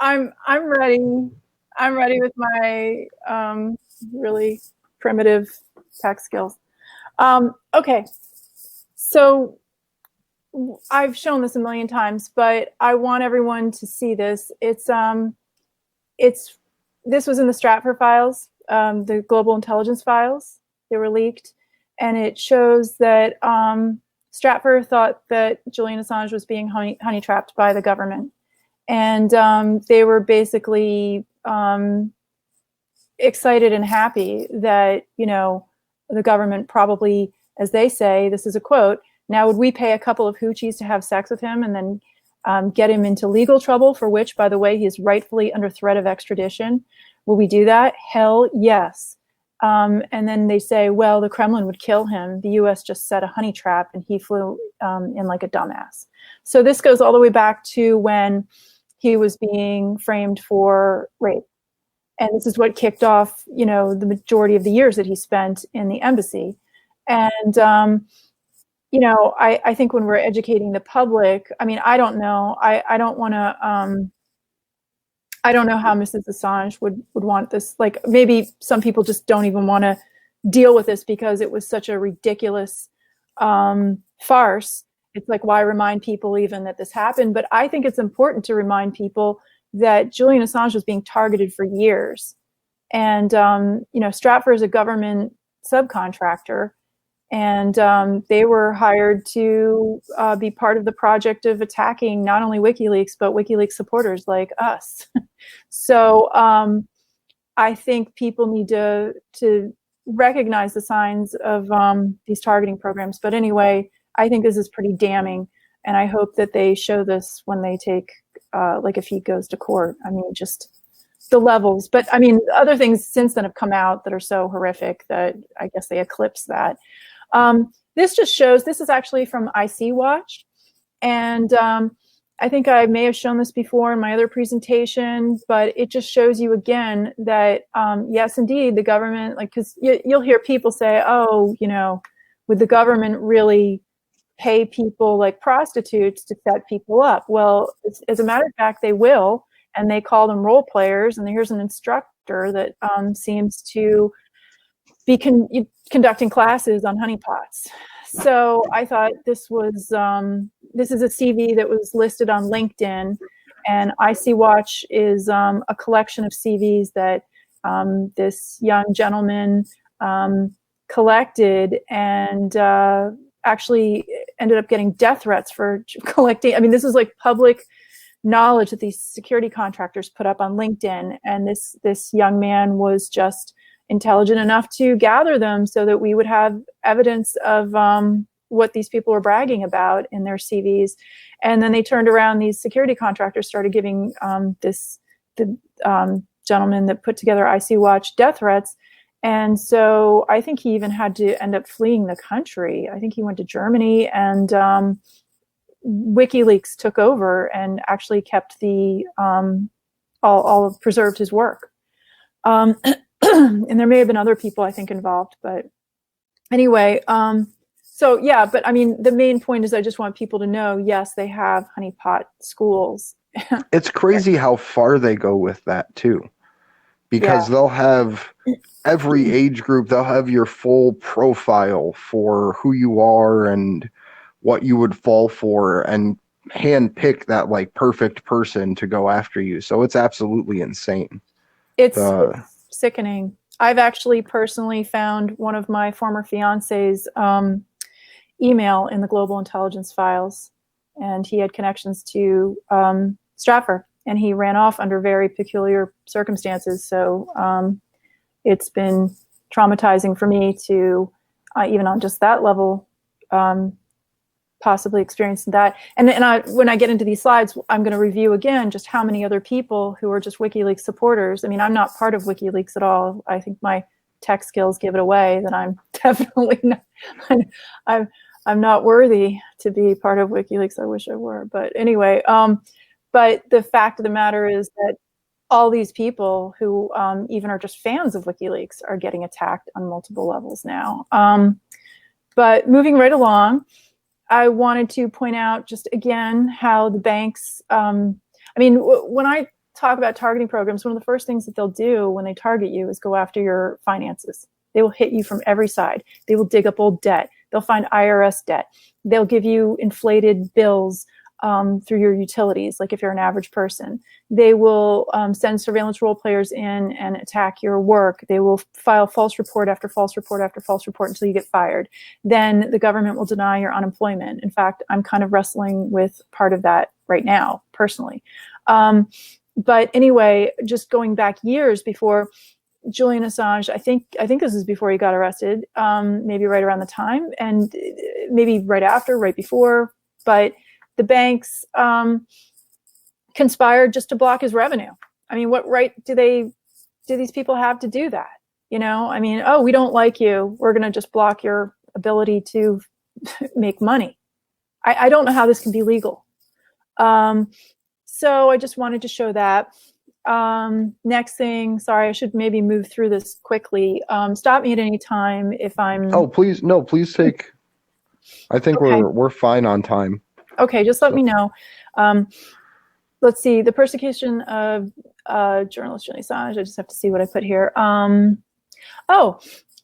I'm ready. I'm ready with my really primitive tech skills. Okay, so I've shown this a million times, but I want everyone to see this. It's this was in the Stratfor files, the global intelligence files. They were leaked, and it shows that Stratfor thought that Julian Assange was being honey trapped by the government, and they were basically excited and happy that the government probably, as they say, this is a quote, now would we pay a couple of hoochies to have sex with him and then get him into legal trouble, for which, by the way, he is rightfully under threat of extradition? Will we do that? Hell yes. And then they say, well, the Kremlin would kill him. The US just set a honey trap and he flew in like a dumbass. So this goes all the way back to when he was being framed for rape. And this is what kicked off, the majority of the years that he spent in the embassy. And, I think when we're educating the public, I don't know. I don't want to, I don't know how Mrs. Assange would want this. Like, maybe some people just don't even want to deal with this because it was such a ridiculous farce. It's like, why remind people even that this happened? But I think it's important to remind people that Julian Assange was being targeted for years. And, Stratfor is a government subcontractor, and they were hired to be part of the project of attacking not only WikiLeaks, but WikiLeaks supporters like us. So I think people need to recognize the signs of these targeting programs. But anyway, I think this is pretty damning, and I hope that they show this when they take, if he goes to court. Just the levels. But other things since then have come out that are so horrific that I guess they eclipse that. This just shows, this is actually from IC Watch, and I think I may have shown this before in my other presentation, but it just shows you again that yes, indeed, the government, because you'll hear people say, oh, would the government really pay people like prostitutes to set people up? Well, as a matter of fact, they will, and they call them role players. And here's an instructor that seems to be conducting classes on honeypots. So I thought this was this is a CV that was listed on LinkedIn, and IC Watch is a collection of CVs that this young gentleman collected, and actually ended up getting death threats for collecting. This is like public knowledge that these security contractors put up on LinkedIn, and this young man was just intelligent enough to gather them so that we would have evidence of what these people were bragging about in their CVs. And then they turned around, these security contractors started giving the gentleman that put together IC Watch death threats. And so I think he even had to end up fleeing the country. I think he went to Germany, and WikiLeaks took over and actually kept the all preserved his work. And there may have been other people, I think, involved, but anyway, so yeah, but the main point is I just want people to know, yes, they have honeypot schools. It's crazy how far they go with that too, because they'll have every age group, they'll have your full profile for who you are and what you would fall for, and handpick that like perfect person to go after you. So it's absolutely insane. It's sickening. I've actually personally found one of my former fiance's email in the global intelligence files, and he had connections to Stratfor, and he ran off under very peculiar circumstances. So it's been traumatizing for me to, even on just that level, possibly experiencing that. And when I get into these slides, I'm going to review again just how many other people who are just WikiLeaks supporters. I'm not part of WikiLeaks at all. I think my tech skills give it away that I'm definitely not. I'm not worthy to be part of WikiLeaks. I wish I were. But anyway, but the fact of the matter is that all these people who even are just fans of WikiLeaks are getting attacked on multiple levels now. But moving right along, I wanted to point out just again how the banks, when I talk about targeting programs, one of the first things that they'll do when they target you is go after your finances. They will hit you from every side. They will dig up old debt. They'll find IRS debt. They'll give you inflated bills through your utilities, like if you're an average person. They will send surveillance role players in and attack your work. They will file false report after false report after false report until you get fired. Then the government will deny your unemployment. In fact, I'm kind of wrestling with part of that right now, personally. But anyway, just going back years before Julian Assange, I think this is before he got arrested, maybe right around the time, and maybe right after, right before, but the banks conspired just to block his revenue. I mean, what right do these people have to do that? You know, I mean, oh, we don't like you, we're going to just block your ability to make money. I don't know how this can be legal. So I just wanted to show that. Next thing, sorry, I should maybe move through this quickly. Stop me at any time if I'm... Oh, please, no, please take... I think okay. we're fine on time. Okay, just let me know. Let's see, the persecution of journalist Julian Assange. I just have to see what I put here. Oh,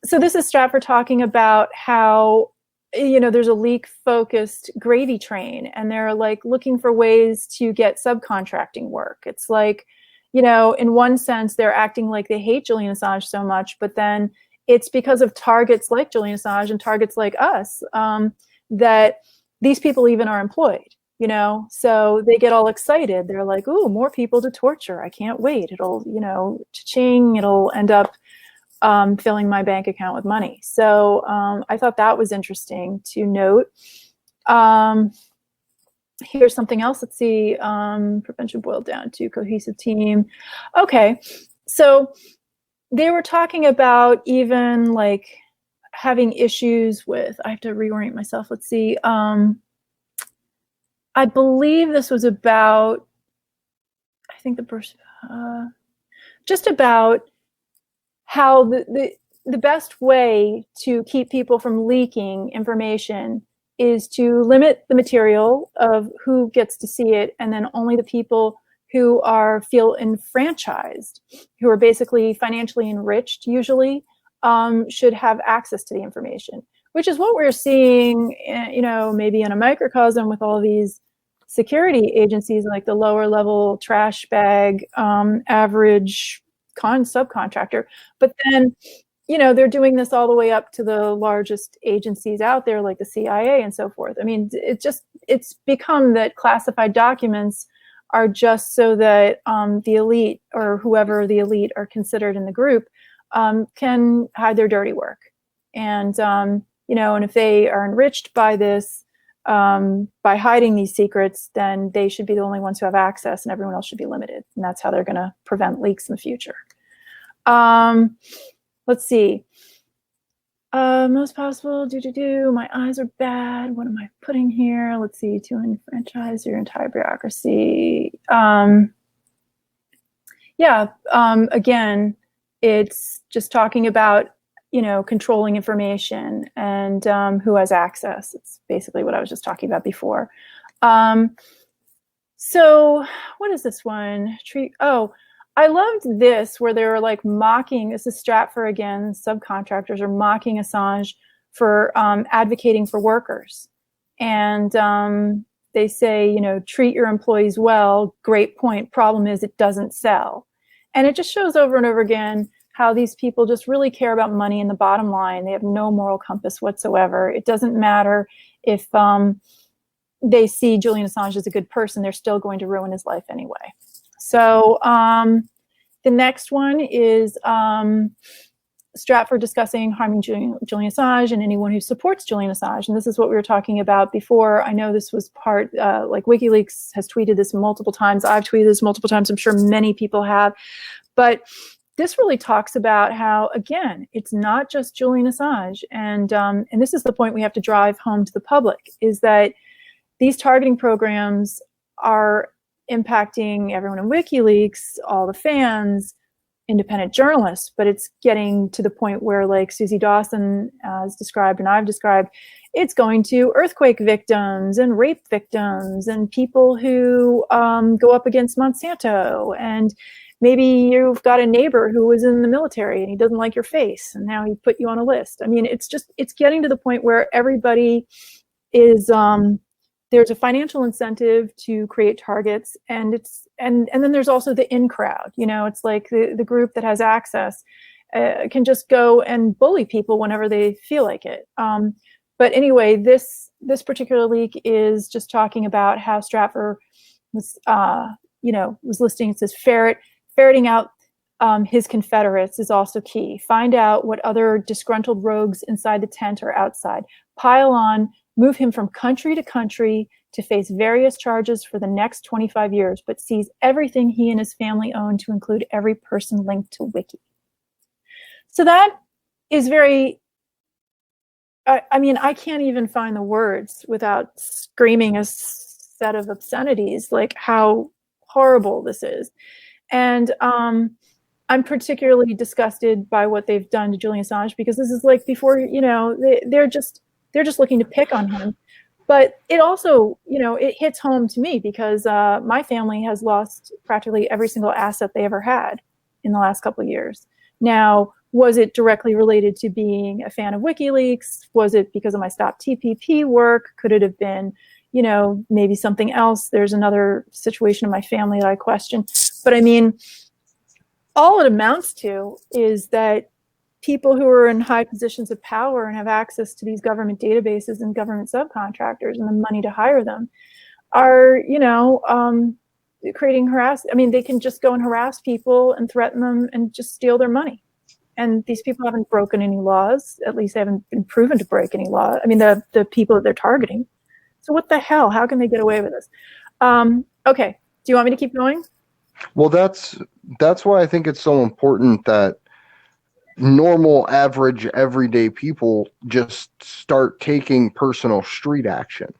so this is Stratford talking about how, you know, there's a leak-focused gravy train, and they're like looking for ways to get subcontracting work. It's like, you know, in one sense, they're acting like they hate Julian Assange so much, but then it's because of targets like Julian Assange and targets like us that these people even are employed, you know? So they get all excited. They're like, ooh, more people to torture. I can't wait. It'll, you know, cha-ching, it'll end up filling my bank account with money. So I thought that was interesting to note. Here's something else. Let's see. Prevention boiled down to cohesive team. Okay. So they were talking about even like having issues with, I have to reorient myself. Let's see. I believe this was about, I think the person, just about how the best way to keep people from leaking information is to limit the material of who gets to see it, and then only the people who feel enfranchised, who are basically financially enriched usually, should have access to the information, which is what we're seeing, you know, maybe in a microcosm with all these security agencies, like the lower level trash bag, average subcontractor. But then, you know, they're doing this all the way up to the largest agencies out there, like the CIA and so forth. I mean, it's become that classified documents are just so that the elite, or whoever the elite are considered in the group, can hide their dirty work. And, you know, and if they are enriched by this, by hiding these secrets, then they should be the only ones who have access, and everyone else should be limited. And that's how they're going to prevent leaks in the future. Let's see. Most possible, my eyes are bad. What am I putting here? Let's see, to enfranchise your entire bureaucracy. Again, it's just talking about, you know, controlling information and who has access. It's basically what I was just talking about before. So what is this one? I loved this, where they were like mocking, this is Stratford again, subcontractors are mocking Assange for advocating for workers. And they say, you know, treat your employees well, great point, problem is it doesn't sell. And it just shows over and over again how these people just really care about money and the bottom line. They have no moral compass whatsoever. It doesn't matter if they see Julian Assange as a good person, they're still going to ruin his life anyway. So the next one is Stratford discussing harming Julian Assange and anyone who supports Julian Assange. And this is what we were talking about before. I know this was part, like WikiLeaks has tweeted this multiple times. I've tweeted this multiple times. I'm sure many people have. But this really talks about how, again, it's not just Julian Assange. And this is the point we have to drive home to the public, is that these targeting programs are impacting everyone in WikiLeaks, all the fans, independent journalists, but it's getting to the point where, like Susie Dawson has described and I've described, it's going to earthquake victims and rape victims and people who go up against Monsanto. And maybe you've got a neighbor who was in the military and he doesn't like your face, and now he put you on a list. I mean, it's getting to the point where everybody is there's a financial incentive to create targets, and then there's also the in crowd. It's like the group that has access can just go and bully people whenever they feel like it. But anyway, this particular leak is just talking about how Stratfor was listing. It says ferreting out his Confederates is also key. Find out what other disgruntled rogues inside the tent or outside. Pile on, move him from country to country to face various charges for the next 25 years, but seize everything he and his family own, to include every person linked to Wiki. So that is very, I can't even find the words without screaming a set of obscenities, like how horrible this is. And I'm particularly disgusted by what they've done to Julian Assange, because this is like before, they're just looking to pick on him. But it also, it hits home to me because my family has lost practically every single asset they ever had in the last couple of years. Now, was it directly related to being a fan of WikiLeaks? Was it because of my Stop TPP work? Could it have been, maybe something else? There's another situation in my family that I question. But I mean, all it amounts to is that people who are in high positions of power and have access to these government databases and government subcontractors and the money to hire them are, creating harassment. I mean, they can just go and harass people and threaten them and just steal their money. And these people haven't broken any laws. At least they haven't been proven to break any law. I mean, the people that they're targeting. So what the hell? How can they get away with this? Okay. Do you want me to keep going? Well, that's why I think it's so important that normal, average, everyday people just start taking personal street action.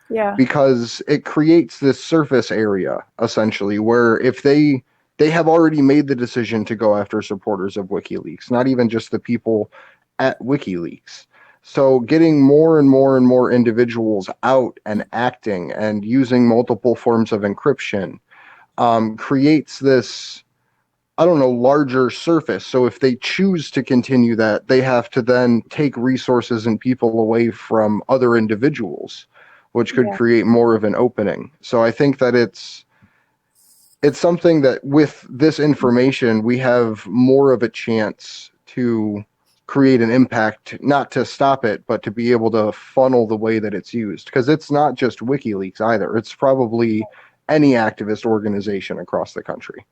Yeah. Because it creates this surface area, essentially, where if they have already made the decision to go after supporters of WikiLeaks, not even just the people at WikiLeaks. So getting more and more and more individuals out and acting and using multiple forms of encryption creates this, larger surface. So if they choose to continue that, they have to then take resources and people away from other individuals, which could create more of an opening. So I think that it's something that with this information, we have more of a chance to create an impact, not to stop it, but to be able to funnel the way that it's used. Because it's not just WikiLeaks either. It's probably any activist organization across the country.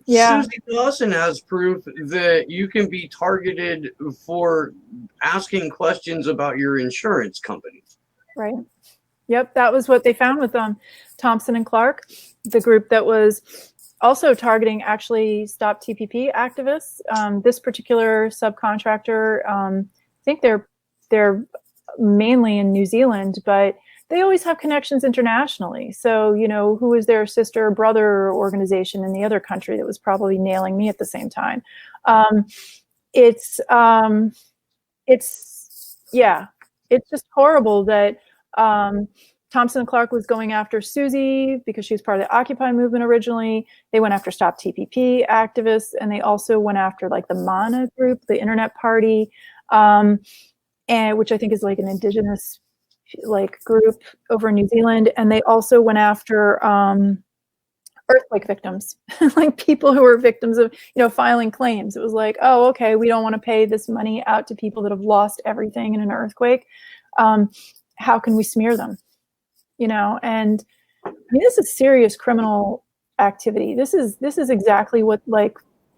Yeah. Susie Dawson has proof that you can be targeted for asking questions about your insurance company. Right. Yep, that was what they found with Thompson and Clark, the group that was also targeting actually Stop TPP activists. This particular subcontractor, I think they're mainly in New Zealand, but they always have connections internationally. So, who is their sister or brother organization in the other country that was probably nailing me at the same time? It's just horrible that Thompson and Clark was going after Susie because she was part of the Occupy movement originally. They went after Stop TPP activists, and they also went after like the MANA group, the Internet Party, and which I think is like an indigenous group over in New Zealand. And they also went after earthquake victims, like people who were victims of, filing claims. It was like, oh, okay, we don't want to pay this money out to people that have lost everything in an earthquake. How can we smear them? And I mean, this is serious criminal activity. This is exactly what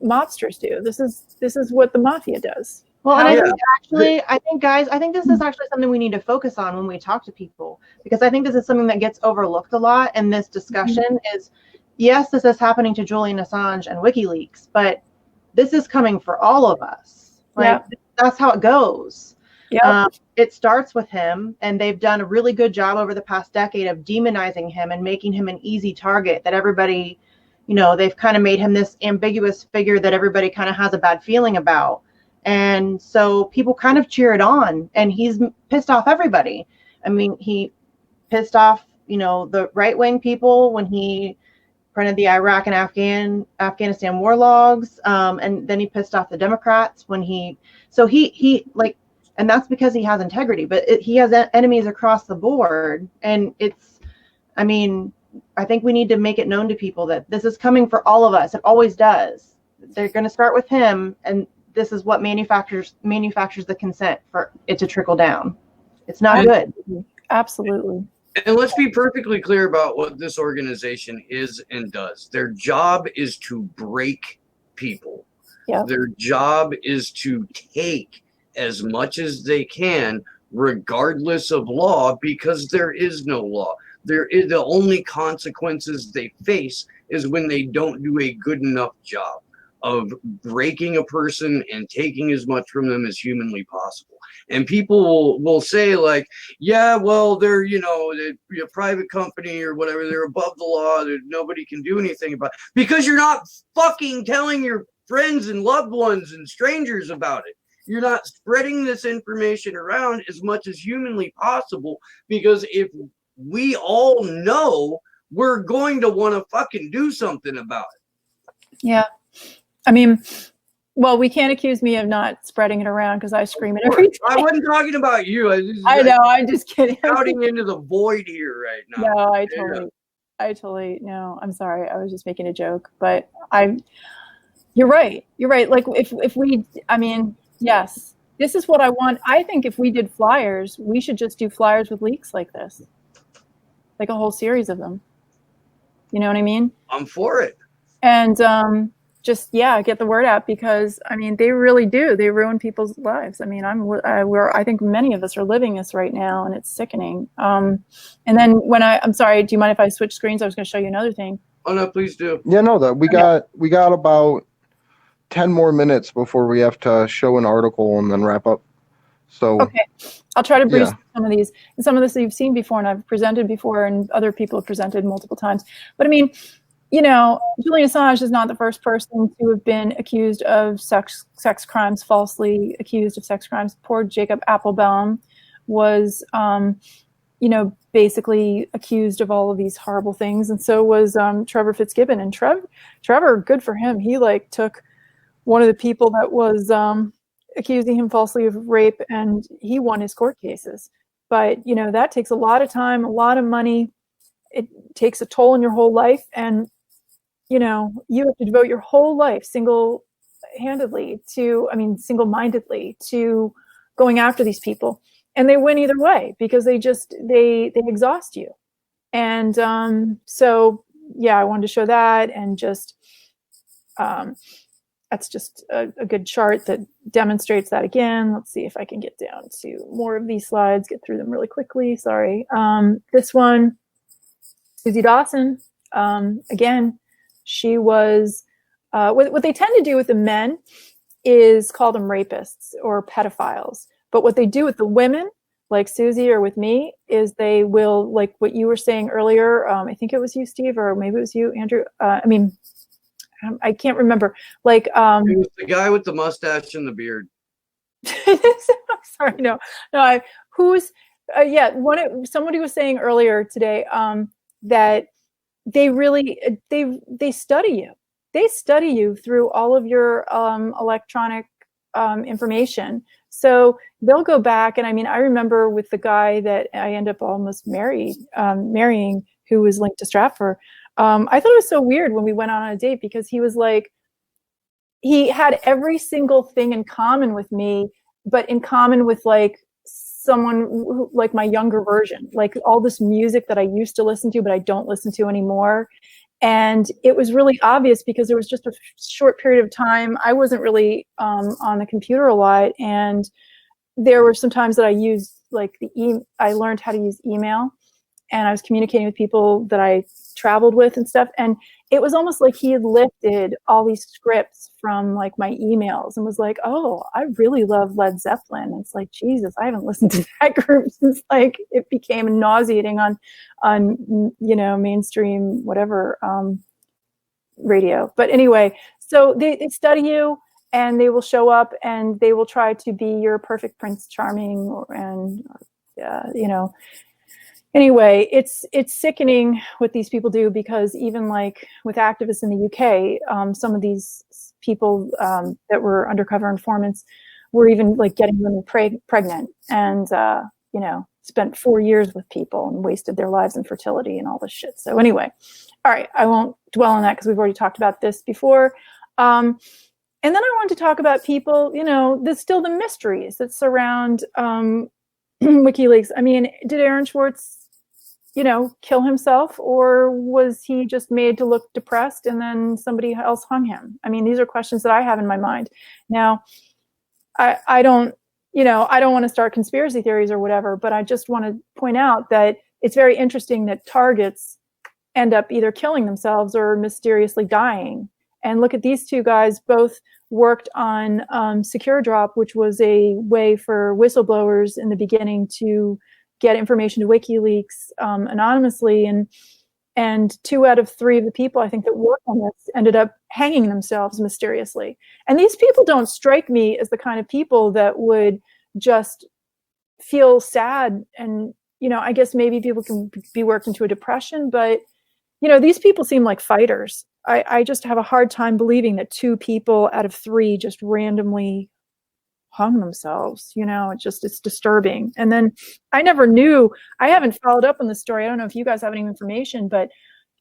mobsters do. This is what the mafia does. Well, and I think, guys, this is actually something we need to focus on when we talk to people, because I think this is something that gets overlooked a lot in this discussion is, yes, this is happening to Julian Assange and WikiLeaks, but this is coming for all of us. That's how it goes. It starts with him, and they've done a really good job over the past decade of demonizing him and making him an easy target that everybody, they've kind of made him this ambiguous figure that everybody kind of has a bad feeling about. And so people kind of cheer it on, and he's pissed off everybody. I mean, he pissed off, the right-wing people when he printed the Iraq and Afghanistan war logs, and then he pissed off the Democrats when he like, and that's because he has integrity. But he has enemies across the board, and I think we need to make it known to people that this is coming for all of us. It always does. They're going to start with him, and this is what manufactures the consent for it to trickle down. It's not good. Absolutely. And let's be perfectly clear about what this organization is and does. Their job is to break people. Yep. Their job is to take as much as they can, regardless of law, because there is no law. The only consequences they face is when they don't do a good enough job of breaking a person and taking as much from them as humanly possible. And people will say, like, yeah, well, they're, a private company or whatever. They're above the law. Nobody can do anything about it. Because you're not fucking telling your friends and loved ones and strangers about it. You're not spreading this information around as much as humanly possible. Because if we all know, we're going to want to fucking do something about it. Yeah. I mean, well, we can't accuse me of not spreading it around because I scream it every day. I wasn't talking about you. I know. I'm just kidding. Shouting into the void here right now. No, I totally, no, I'm sorry. I was just making a joke, but you're right. You're right. Like if we, yes, this is what I want. I think if we did flyers, we should just do flyers with leaks like this, like a whole series of them. You know what I mean? I'm for it. And, get the word out, because they really do. They ruin people's lives. I think many of us are living this right now, and it's sickening. And then I'm sorry, do you mind if I switch screens? I was going to show you another thing. Oh no, please do. Yeah, no, that we got about 10 more minutes before we have to show an article and then wrap up. So okay, I'll try to breeze some of these. And some of this you've seen before, and I've presented before, and other people have presented multiple times. But Julian Assange is not the first person to have been accused of sex crimes, falsely accused of sex crimes. Poor Jacob Appelbaum was, basically accused of all of these horrible things. And so was Trevor Fitzgibbon. And Trevor, good for him. He took one of the people that was accusing him falsely of rape, and he won his court cases. But, that takes a lot of time, a lot of money. It takes a toll on your whole life. And you have to devote your whole life single-mindedly to going after these people, and they win either way because they exhaust you. And I wanted to show that, and that's just a good chart that demonstrates that again. Let's see if I can get down to more of these slides, get through them really quickly. Sorry. This one, Susie Dawson, again. She was, what they tend to do with the men is call them rapists or pedophiles. But what they do with the women, like Susie or with me, is they will, like what you were saying earlier, I think it was you, Steve, or maybe it was you, Andrew. I can't remember. It was the guy with the mustache and the beard. Sorry, no. Somebody was saying earlier today that they really they study you. They study you through all of your electronic information. So they'll go back, and I remember with the guy that I ended up almost marrying, who was linked to Stratfor. I thought it was so weird when we went on a date, because he was he had every single thing in common with me, but in common with someone who, my younger version, all this music that I used to listen to, but I don't listen to anymore. And it was really obvious because there was just a short period of time I wasn't really on the computer a lot, and there were some times that I used I learned how to use email, and I was communicating with people that I traveled with and stuff. And it was almost like he had lifted all these scripts from my emails and was like, oh, I really love Led Zeppelin. It's like, Jesus, I haven't listened to that group since it became nauseating on mainstream, whatever, radio. But anyway, so they study you, and they will show up and they will try to be your perfect Prince Charming, and you know, anyway, it's sickening what these people do, because even like with activists in the UK, some of these people that were undercover informants were even like getting women pregnant, and you know, spent 4 years with people and wasted their lives in fertility and all this shit. So anyway, all right, I won't dwell on that because we've already talked about this before. And then I wanted to talk about people, you know, still the mysteries that surround WikiLeaks. I mean, did Aaron Swartz, you know, kill himself, or was he just made to look depressed and then somebody else hung him? I mean, these are questions that I have in my mind. Now, I don't, you know, I don't want to start conspiracy theories or whatever, but I just want to point out that it's very interesting that targets end up either killing themselves or mysteriously dying. And look at these two guys, both worked on Secure Drop, which was a way for whistleblowers in the beginning to get information to WikiLeaks anonymously. And 2 out of 3 of the people, I think, that worked on this ended up hanging themselves mysteriously. And these people don't strike me as the kind of people that would just feel sad. And, you know, I guess maybe people can be worked into a depression, but, you know, these people seem like fighters. I just have a hard time believing that 2 people out of 3 just randomly hung themselves. You know, it's disturbing. And then I never knew, I haven't followed up on the story. I don't know if you guys have any information, but,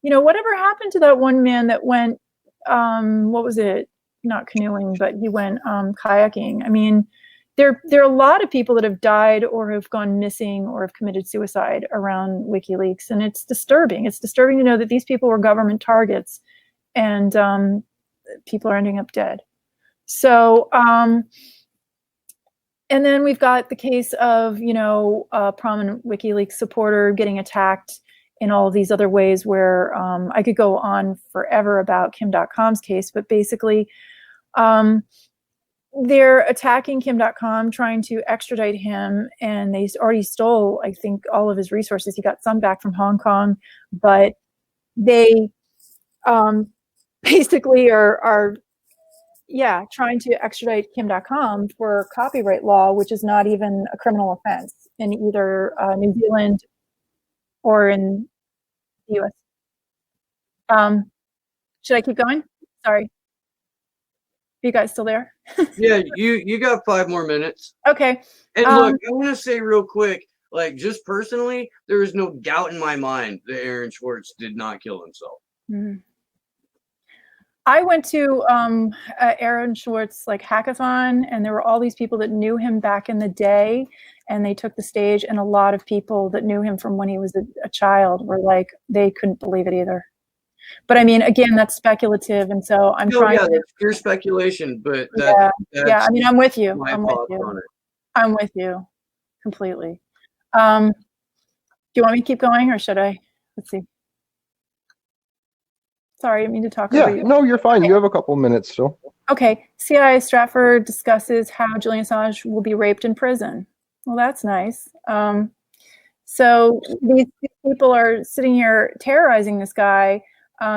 you know, whatever happened to that one man that went, what was it? Not canoeing, but he went kayaking. I mean, there are a lot of people that have died or have gone missing or have committed suicide around WikiLeaks. And it's disturbing. It's disturbing to know that these people were government targets, and people are ending up dead. So, and then we've got the case of, you know, a prominent WikiLeaks supporter getting attacked in all of these other ways where I could go on forever about Kim.com's case, but basically they're attacking Kim.com, trying to extradite him, and they already stole, I think, all of his resources. He got some back from Hong Kong, but they basically are trying to extradite Kim.com for copyright law, which is not even a criminal offense in either New Zealand or in the US. Should I keep going? Sorry. Are you guys still there? Yeah, you got 5 more minutes. Okay. And look, I want to say real quick, like, just personally, there is no doubt in my mind that Aaron Swartz did not kill himself. Mm-hmm. I went to Aaron Swartz like hackathon, and there were all these people that knew him back in the day, and they took the stage, and a lot of people that knew him from when he was a child were like, they couldn't believe it either. But I mean, again, that's speculative, and so I'm trying to. That's pure speculation, but that's I mean, I'm with you. I'm with you completely. Do you want me to keep going, or should I? Let's see. Sorry, I didn't mean to talk over you. No, you're fine. Okay. You have a couple minutes still. Okay. CIA Stratford discusses how Julian Assange will be raped in prison. Well, that's nice. So these people are sitting here terrorizing this guy,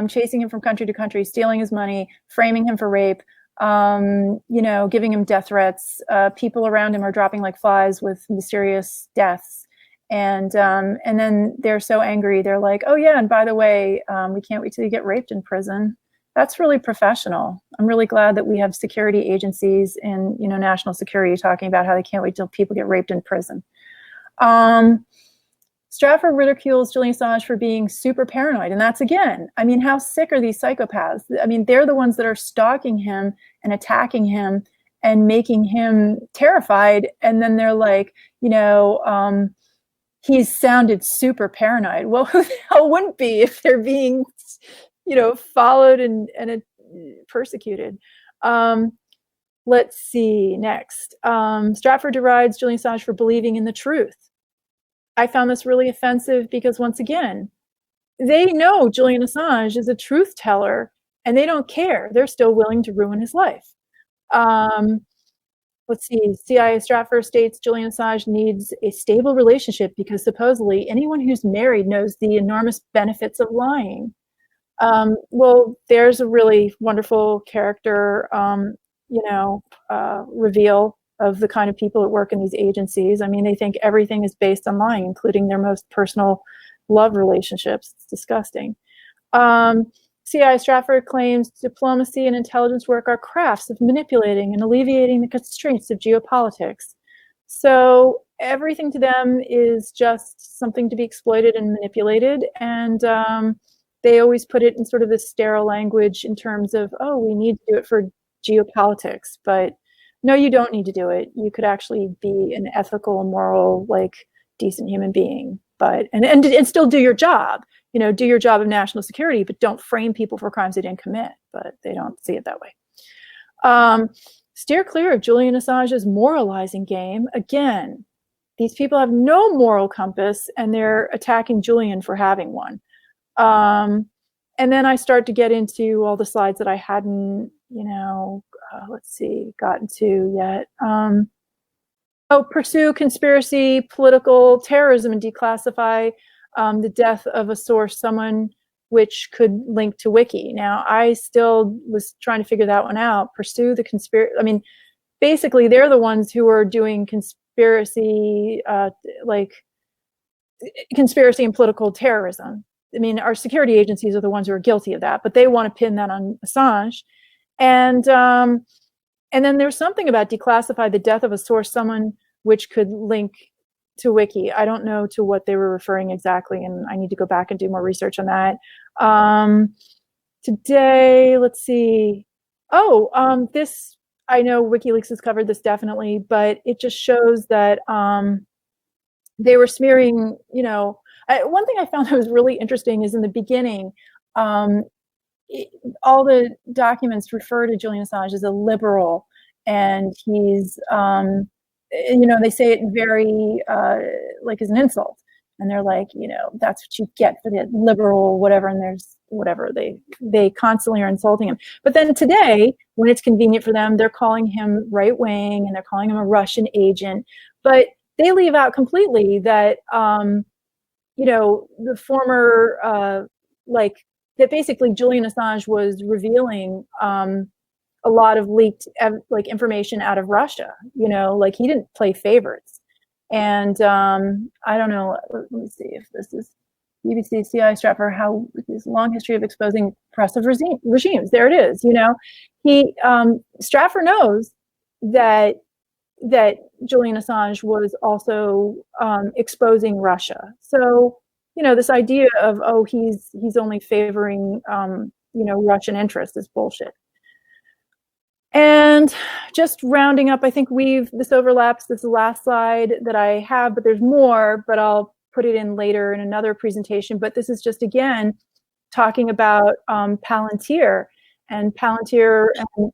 chasing him from country to country, stealing his money, framing him for rape, you know, giving him death threats. People around him are dropping like flies with mysterious deaths. And then they're so angry. They're like, oh yeah, and by the way, we can't wait till you get raped in prison. That's really professional. I'm really glad that we have security agencies and, you know, national security talking about how they can't wait till people get raped in prison. Stratford ridicules Julian Assange for being super paranoid. And that's, again, I mean, how sick are these psychopaths? I mean, they're the ones that are stalking him and attacking him and making him terrified. And then they're like, you know, he's sounded super paranoid. Well, who the hell wouldn't be if they're being, you know, followed and persecuted? Let's see, next. Stratford derides Julian Assange for believing in the truth. I found this really offensive because, once again, they know Julian Assange is a truth teller and they don't care. They're still willing to ruin his life. Let's see, CIA Stratford states Julian Assange needs a stable relationship because supposedly anyone who's married knows the enormous benefits of lying. Well, there's a really wonderful character reveal of the kind of people that work in these agencies. I mean, they think everything is based on lying, including their most personal love relationships. It's disgusting. CIA Stratford claims diplomacy and intelligence work are crafts of manipulating and alleviating the constraints of geopolitics. So everything to them is just something to be exploited and manipulated. And they always put it in sort of this sterile language in terms of, oh, we need to do it for geopolitics. But no, you don't need to do it. You could actually be an ethical, moral, like decent human being, but and still do your job. Do your job of national security, but don't frame people for crimes they didn't commit. But they don't see it that way. Steer clear of Julian Assange's moralizing game. Again, these people have no moral compass, and they're attacking Julian for having one. And then I start to get into all the slides that I hadn't, gotten to yet. Pursue conspiracy, political terrorism, and declassify the death of a source, someone which could link to Wiki. Now, I still was trying to figure that one out. Pursue the conspiracy. I mean, basically, they're the ones who are doing conspiracy, conspiracy and political terrorism. I mean, our security agencies are the ones who are guilty of that, but they want to pin that on Assange. And then there's something about declassify the death of a source, someone which could link to Wiki. I don't know to what they were referring exactly, and I need to go back and do more research on that. Today, let's see. This, I know WikiLeaks has covered this definitely, but it just shows that they were smearing, one thing I found that was really interesting is in the beginning, all the documents refer to Julian Assange as a liberal, and he's, they say it very, as an insult. And they're like, that's what you get for the liberal, whatever. And there's whatever, they constantly are insulting him. But then today, when it's convenient for them, they're calling him right wing and they're calling him a Russian agent. But they leave out completely that, the former, that basically Julian Assange was revealing a lot of leaked information out of Russia. He didn't play favorites. And I don't know. Let me see if this is BBC CIA Stratford. How his long history of exposing oppressive regimes. There it is. He Stratford knows that Julian Assange was also exposing Russia. So this idea of he's only favoring Russian interests is bullshit. And just rounding up, I think this overlaps. This is the last slide that I have, but there's more, but I'll put it in later in another presentation. But this is just, again, talking about Palantir. And Palantir and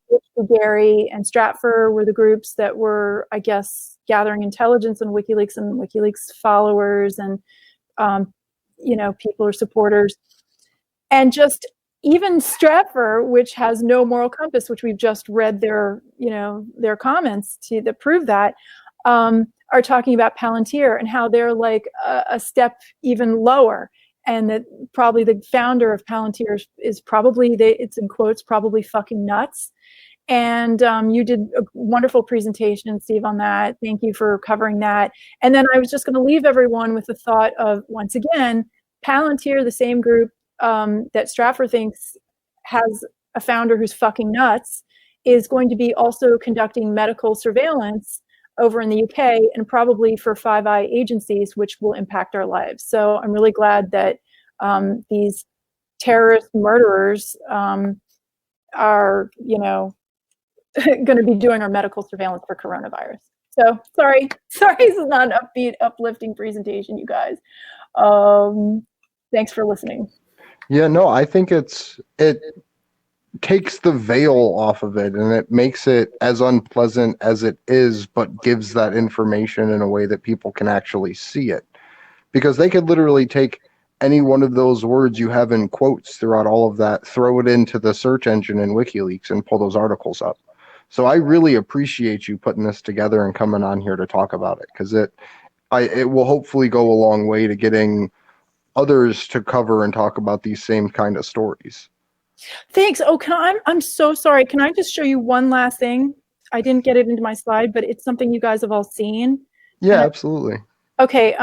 Gary and Stratford were the groups that were, I guess, gathering intelligence on WikiLeaks and WikiLeaks followers and, people or supporters. And just even Stratford, which has no moral compass, which we've just read their comments that prove that, are talking about Palantir and how they're like a step even lower. And that probably the founder of Palantir is probably, it's in quotes, probably fucking nuts. And you did a wonderful presentation, Steve, on that. Thank you for covering that. And then I was just going to leave everyone with the thought of, once again, Palantir, the same group that Stratford thinks has a founder who's fucking nuts, is going to be also conducting medical surveillance over in the UK and probably for Five Eye agencies, which will impact our lives. So I'm really glad that these terrorist murderers are, going to be doing our medical surveillance for coronavirus. So sorry, this is not an upbeat, uplifting presentation, you guys. Thanks for listening. Yeah, no, I think it takes the veil off of it and it makes it as unpleasant as it is, but gives that information in a way that people can actually see it. Because they could literally take any one of those words you have in quotes throughout all of that, throw it into the search engine in WikiLeaks and pull those articles up. So I really appreciate you putting this together and coming on here to talk about it, because it will hopefully go a long way to getting others to cover and talk about these same kind of stories. Thanks. Oh, I'm so sorry. Can I just show you one last thing? I didn't get it into my slide, but it's something you guys have all seen. Yeah, absolutely. Okay.